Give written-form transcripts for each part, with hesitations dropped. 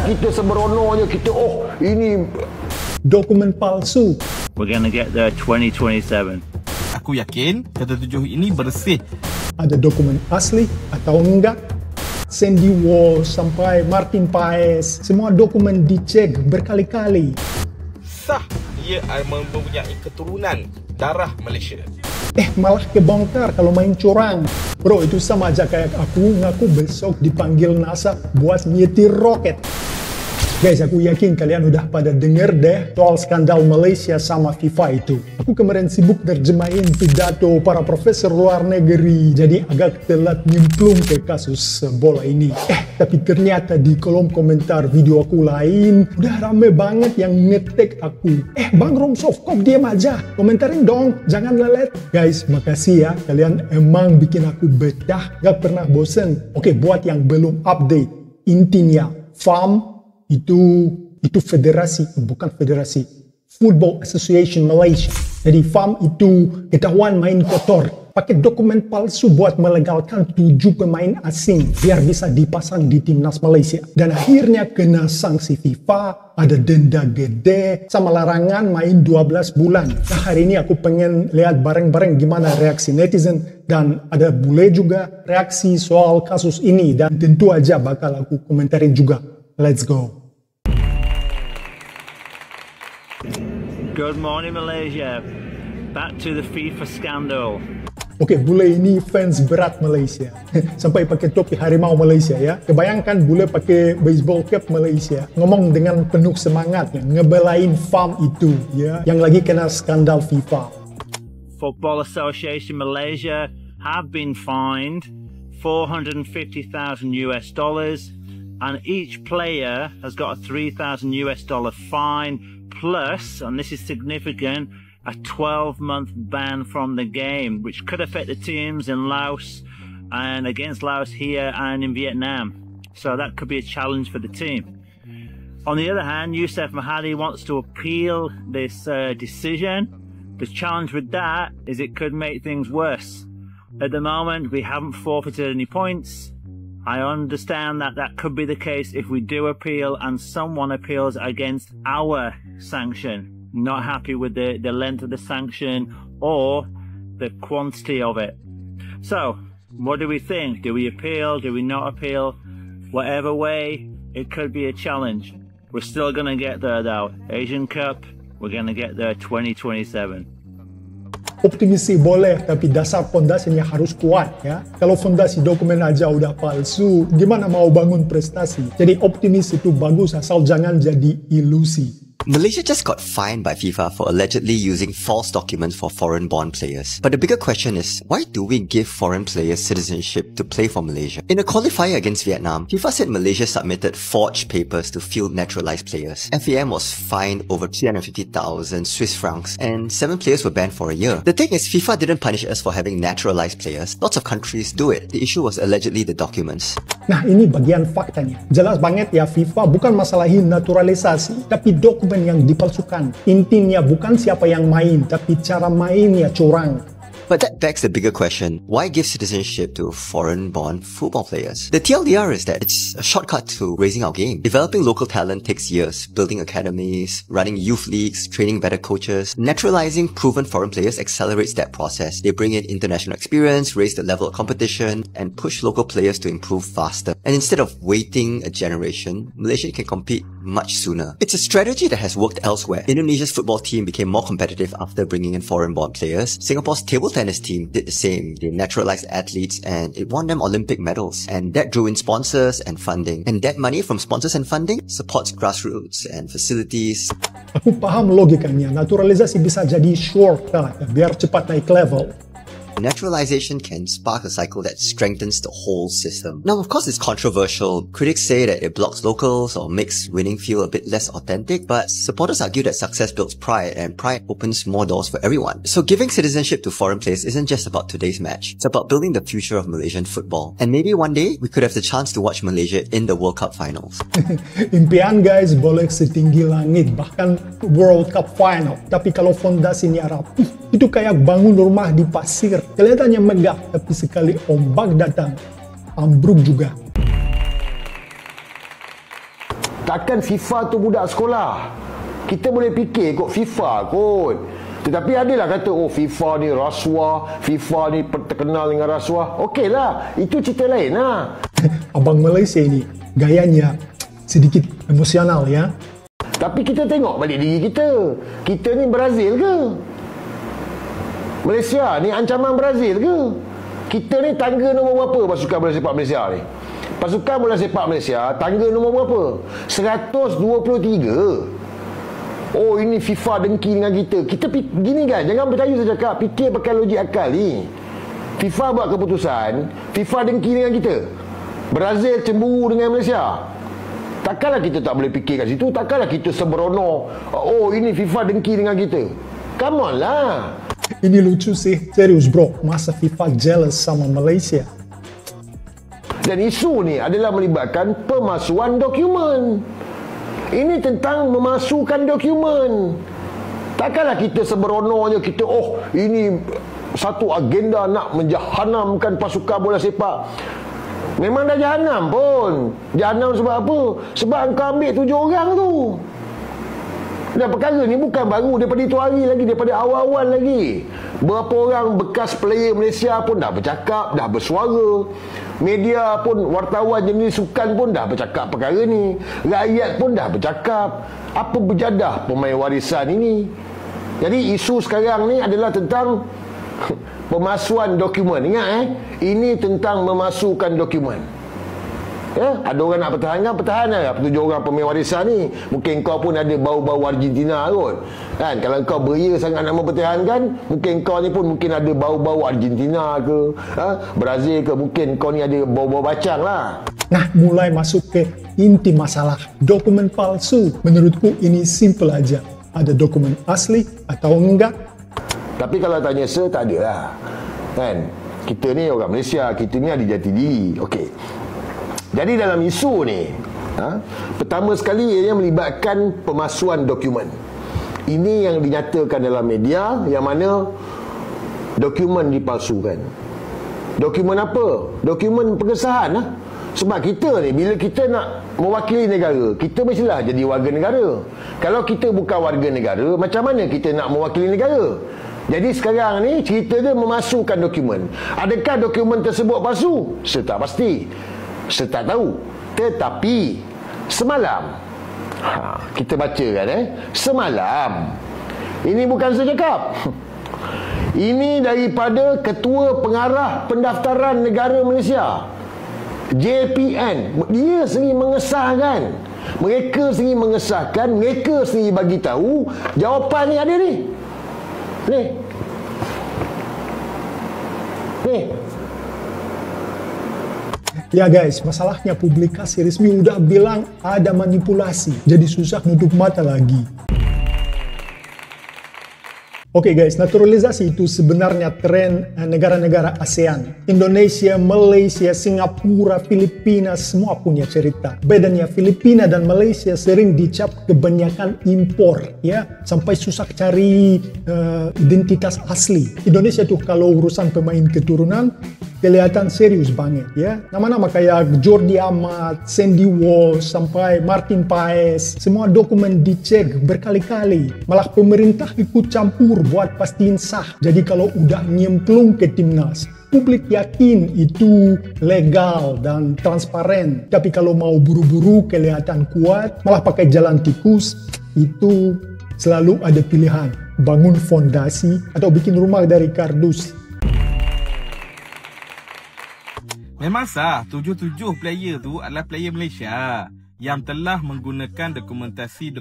Dah kita sembrono je, kita ini dokumen palsu. We're gonna get there 2027. Aku yakin kata tujuh ini bersih. Ada dokumen asli atau enggak? Sandy Walsh sampai Martin Paes, semua dokumen dicek berkali-kali. Sah dia mempunyai keturunan darah Malaysia. Malah kebongkar kalau main curang. Bro, itu sama aja kayak aku ngaku besok dipanggil NASA buat nyetir roket. Guys, aku yakin kalian udah pada denger deh soal skandal Malaysia sama FIFA itu. Aku kemarin sibuk terjemahin pidato para profesor luar negeri, jadi agak telat nyemplung ke kasus bola ini. Tapi ternyata di kolom komentar video aku lain, udah rame banget yang nge-tag aku. Bang Romsov, kok diam aja? Komentarin dong, jangan lelet. Guys, makasih ya, kalian emang bikin aku betah, gak pernah bosen. Oke, buat yang belum update, intinya, FAM itu federasi, bukan federasi, Football Association Malaysia. Jadi FAM itu ketahuan main kotor, pakai dokumen palsu buat melegalkan 7 pemain asing biar bisa dipasang di timnas Malaysia. Dan akhirnya kena sanksi FIFA, ada denda gede, sama larangan main 12 bulan. Nah, hari ini aku pengen lihat bareng-bareng gimana reaksi netizen, dan ada bule juga reaksi soal kasus ini, dan tentu aja bakal aku komentarin juga. Let's go. Good morning, Malaysia. Back to the FIFA scandal. Oke, bule ini fans berat Malaysia. Sampai pakai topi harimau Malaysia ya. Kebayangkan bule pakai baseball cap Malaysia. Ngomong dengan penuh semangat ya, ngebelain FAM itu ya, yang lagi kena skandal FIFA. Football Association Malaysia have been fined $450,000 and each player has got a $3,000 fine plus, and this is significant, a 12-month ban from the game, which could affect the teams in Laos and against Laos here and in Vietnam. So that could be a challenge for the team. On the other hand, Youssef Mahadi wants to appeal this decision. The challenge with that is it could make things worse. At the moment, we haven't forfeited any points. I understand that that could be the case if we do appeal and someone appeals against our sanction, not happy with the length of the sanction or the quantity of it. So, what do we think? Do we appeal? Do we not appeal? Whatever way, it could be a challenge. We're still going to get there though. Asian Cup, we're going to get there 2027. Optimisi boleh, tapi dasar fondasinya harus kuat ya. Kalau fondasi dokumen aja udah palsu, gimana mau bangun prestasi? Jadi optimis itu bagus asal jangan jadi ilusi. Malaysia just got fined by FIFA for allegedly using false documents for foreign-born players. But the bigger question is, why do we give foreign players citizenship to play for Malaysia? In a qualifier against Vietnam, FIFA said Malaysia submitted forged papers to field naturalized players. FAM was fined over 350,000 Swiss francs and 7 players were banned for a year. The thing is, FIFA didn't punish us for having naturalized players. Lots of countries do it. The issue was allegedly the documents. Nah, ini bagian faktanya. Jelas banget ya, FIFA bukan masalahin naturalisasi, tapi dokumen yang dipalsukan. Intinya bukan siapa yang main, tapi cara mainnya curang. But that begs the bigger question, why give citizenship to foreign-born football players? The TLDR is that it's a shortcut to raising our game. Developing local talent takes years, building academies, running youth leagues, training better coaches. Naturalizing proven foreign players accelerates that process. They bring in international experience, raise the level of competition, and push local players to improve faster. And instead of waiting a generation, Malaysia can compete much sooner. It's a strategy that has worked elsewhere. Indonesia's football team became more competitive after bringing in foreign-born players. Singapore's table tennis team did the same. They naturalized athletes and it won them Olympic medals. And that drew in sponsors and funding. And that money from sponsors and funding supports grassroots and facilities. Aku paham logikanya, naturalisasi bisa jadi shortcut biar cepat naik level. Naturalization can spark a cycle that strengthens the whole system. Now, of course, it's controversial. Critics say that it blocks locals or makes winning feel a bit less authentic, but supporters argue that success builds pride and pride opens more doors for everyone. So giving citizenship to foreign players isn't just about today's match. It's about building the future of Malaysian football. And maybe one day, we could have the chance to watch Malaysia in the World Cup finals. Impian guys boleh setinggi langit, bahkan World Cup final. Tapi kalau fondasinya rapuh, itu kayak bangun rumah di pasir. Kelihatannya megah, tapi sekali ombak datang, ambruk juga. takkan FIFA tu budak sekolah. Kita boleh fikir kot FIFA kot. Tetapi adalah kata, oh FIFA ni rasuah, FIFA ni terkenal dengan rasuah. Okey lah, itu cerita lain lah. Abang Malaysia ini gayanya sedikit emosional ya. Tapi kita tengok balik diri kita. Kita ni Brazil ke? Malaysia ni ancaman Brazil ke? Kita ni tangga nombor berapa pasukan bola sepak Malaysia ni? Pasukan bola sepak Malaysia tangga nombor berapa? 123. Oh, ini FIFA dengki dengan kita. Kita gini kan, jangan percaya saya cakap, fikir pakai logik akal ni. FIFA buat keputusan, FIFA dengki dengan kita. Brazil cemburu dengan Malaysia. Takkanlah kita tak boleh fikir kat situ. Takkanlah kita sembrono, oh ini FIFA dengki dengan kita. Come on lah. Ini lucu sih, serius bro. Masa FIFA jealous sama Malaysia? Dan isu ni adalah melibatkan pemalsuan dokumen. Ini tentang memasukkan dokumen. Takkanlah kita sembrononya kita, oh ini satu agenda nak menjahanamkan pasukan bola sepak. Memang dah jahanam pun. Jahanam sebab apa? Sebab engkau ambil 7 orang tu. Dan perkara ni bukan baru daripada itu hari lagi, daripada awal-awal lagi. Berapa orang bekas player Malaysia pun dah bercakap, dah bersuara. Media pun, wartawan jenis sukan pun dah bercakap perkara ni. Rakyat pun dah bercakap. Apa berjadah pemain warisan ini? Jadi isu sekarang ni adalah tentang pemalsuan dokumen. Ingat ini tentang memasukkan dokumen. Ya, ada orang nak pertahankan 7 orang pemain warisan ni. Mungkin kau pun ada bau-bau Argentina kot. Kan, kalau kau beria sangat nak mempertahankan, mungkin kau ni pun mungkin ada bau-bau Argentina ke, Brazil ke, mungkin kau ni ada bau-bau bacang lah. Nah, mulai masuk ke inti masalah. Dokumen palsu. Menurutku ini simple aja. Ada dokumen asli atau enggak? Tapi kalau tanya saya, tak ada lah. Kan, kita ni orang Malaysia, kita ni ada jati diri. Okey. Jadi dalam isu ni, pertama sekali ia melibatkan pemalsuan dokumen. Ini yang dinyatakan dalam media, yang mana dokumen dipalsukan. Dokumen apa? Dokumen pengesahan lah. Sebab kita ni, bila kita nak mewakili negara, kita mestilah jadi warga negara. Kalau kita bukan warga negara, macam mana kita nak mewakili negara? Jadi sekarang ni cerita dia memasukkan dokumen. Adakah dokumen tersebut palsu? Saya tak pasti. Saya tak tahu. Tetapi semalam kita baca kan semalam, ini bukan saya cakap, ini daripada Ketua Pengarah Pendaftaran Negara Malaysia, JPN. Dia sendiri mengesahkan. Mereka sendiri mengesahkan, mereka sendiri bagi tahu jawapan ni ada ni. Ni. Ya guys, masalahnya publikasi resmi udah bilang ada manipulasi. Jadi susah nutup mata lagi. Oke guys, naturalisasi itu sebenarnya tren negara-negara ASEAN. Indonesia, Malaysia, Singapura, Filipina, semua punya cerita. Bedanya Filipina dan Malaysia sering dicap kebanyakan impor, ya, sampai susah cari identitas asli. Indonesia tuh kalau urusan pemain keturunan kelihatan serius banget, ya. Nama-nama kayak Jordi Amat, Sandy Walsh, sampai Martin Paes, semua dokumen dicek berkali-kali. Malah pemerintah ikut campur buat pastiin sah. Jadi kalau udah nyemplung ke timnas, publik yakin itu legal dan transparan. Tapi kalau mau buru-buru kelihatan kuat, malah pakai jalan tikus, itu selalu ada pilihan. Bangun fondasi atau bikin rumah dari kardus. Memang sah, 77 player tu adalah player Malaysia yang telah menggunakan dokumentasi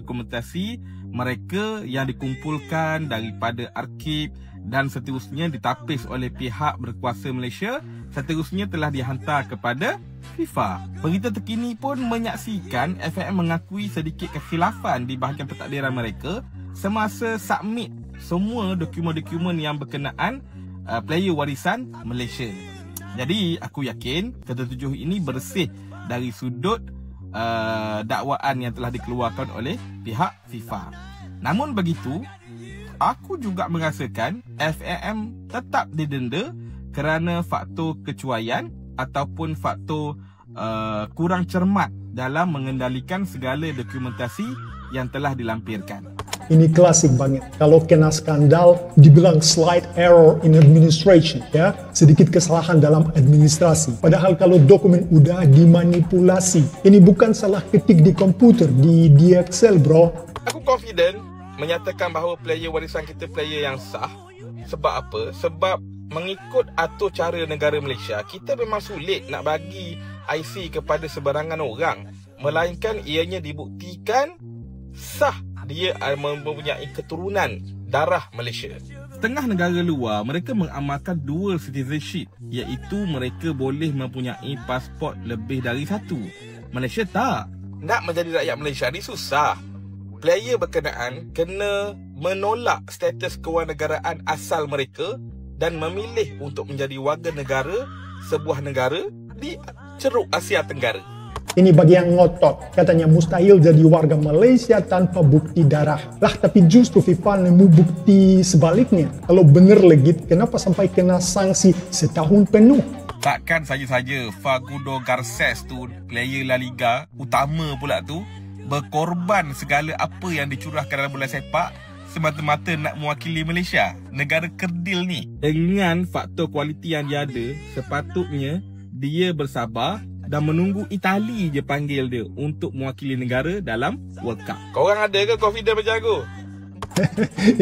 mereka yang dikumpulkan daripada arkib dan seterusnya ditapis oleh pihak berkuasa Malaysia, seterusnya telah dihantar kepada FIFA. Berita terkini pun menyaksikan FAM mengakui sedikit kekhilafan di bahagian pentadbiran mereka semasa submit semua dokumen-dokumen yang berkenaan player warisan Malaysia. Jadi aku yakin ketujuh ini bersih dari sudut dakwaan yang telah dikeluarkan oleh pihak FIFA. Namun begitu, aku juga merasakan FAM tetap didenda kerana faktor kecuaian ataupun faktor kurang cermat dalam mengendalikan segala dokumentasi yang telah dilampirkan. Ini klasik banget. Kalau kena skandal, dibilang slight error in administration, ya, sedikit kesalahan dalam administrasi. Padahal kalau dokumen udah dimanipulasi, ini bukan salah ketik di komputer, di Excel, bro. Aku confident menyatakan bahawa player warisan kita player yang sah. Sebab apa? Sebab mengikut atur cara negara Malaysia, kita memang sulit nak bagi IC kepada sebarangan orang, melainkan ianya dibuktikan sah dia mempunyai keturunan darah Malaysia. Setengah negara luar, mereka mengamalkan dual citizenship, iaitu mereka boleh mempunyai pasport lebih dari satu. Malaysia tak. Nak menjadi rakyat Malaysia ni susah. Player berkenaan kena menolak status kewarganegaraan asal mereka dan memilih untuk menjadi warga negara sebuah negara di ceruk Asia Tenggara. Ini bagi yang ngotot, katanya mustahil jadi warga Malaysia tanpa bukti darah. Lah, tapi justru FIFA nemu bukti sebaliknya. Kalau bener legit, kenapa sampai kena sanksi setahun penuh? Takkan saja-saja Facundo Garces tu, player La Liga utama pula tu, berkorban segala apa yang dicurahkan dalam bola sepak semata-mata nak mewakili Malaysia, negara kerdil ni. Dengan faktor kualiti yang dia ada, sepatutnya dia bersabar dan menunggu Itali je panggil dia untuk mewakili negara dalam World Cup. Korang ada ke confident macam aku?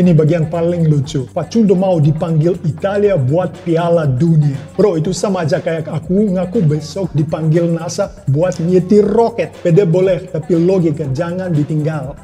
Ini bagian paling lucu. Facundo mau dipanggil Italia buat Piala Dunia. Bro, itu sama aja kayak aku ngaku besok dipanggil NASA buat nyetir roket. Pede boleh, tapi logika jangan ditinggal.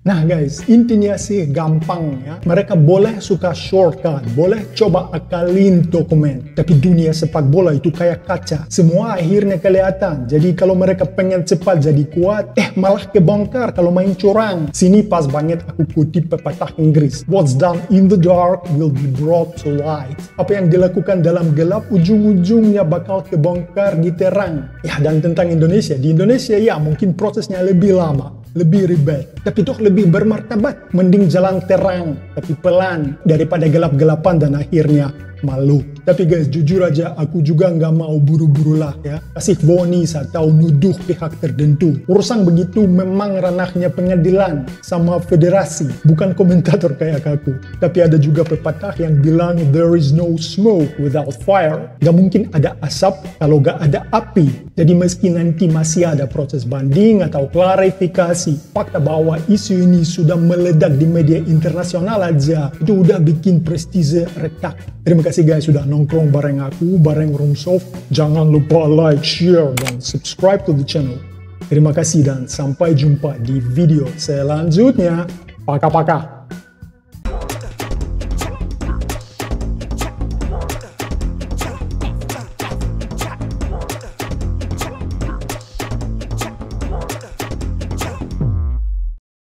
Nah guys, intinya sih gampang ya. Mereka boleh suka shortcut, boleh coba akalin dokumen. Tapi dunia sepak bola itu kayak kaca. Semua akhirnya kelihatan. Jadi kalau mereka pengen cepat jadi kuat, malah kebongkar kalau main curang. Sini pas banget aku kutip pepatah Inggris. What's done in the dark will be brought to light. Apa yang dilakukan dalam gelap, ujung-ujungnya bakal kebongkar di terang. Ya, dan tentang Indonesia. Di Indonesia ya mungkin prosesnya lebih lama, lebih ribet, tapi toh lebih bermartabat. Mending jalan terang tapi pelan daripada gelap-gelapan dan akhirnya malu. Tapi guys, jujur aja aku juga nggak mau buru-buru lah ya, kasih vonis atau nuduh pihak tertentu. Urusan begitu memang ranahnya pengadilan sama federasi, bukan komentator kayak aku. Tapi ada juga pepatah yang bilang there is no smoke without fire. Gak mungkin ada asap kalau gak ada api. Jadi meski nanti masih ada proses banding atau klarifikasi, fakta bahwa isu ini sudah meledak di media internasional aja itu udah bikin prestise retak. Terima kasih guys sudah nongkrong bareng aku, bareng Roomsoft. Jangan lupa like, share, dan subscribe to the channel. Terima kasih dan sampai jumpa di video selanjutnya. Paka-paka.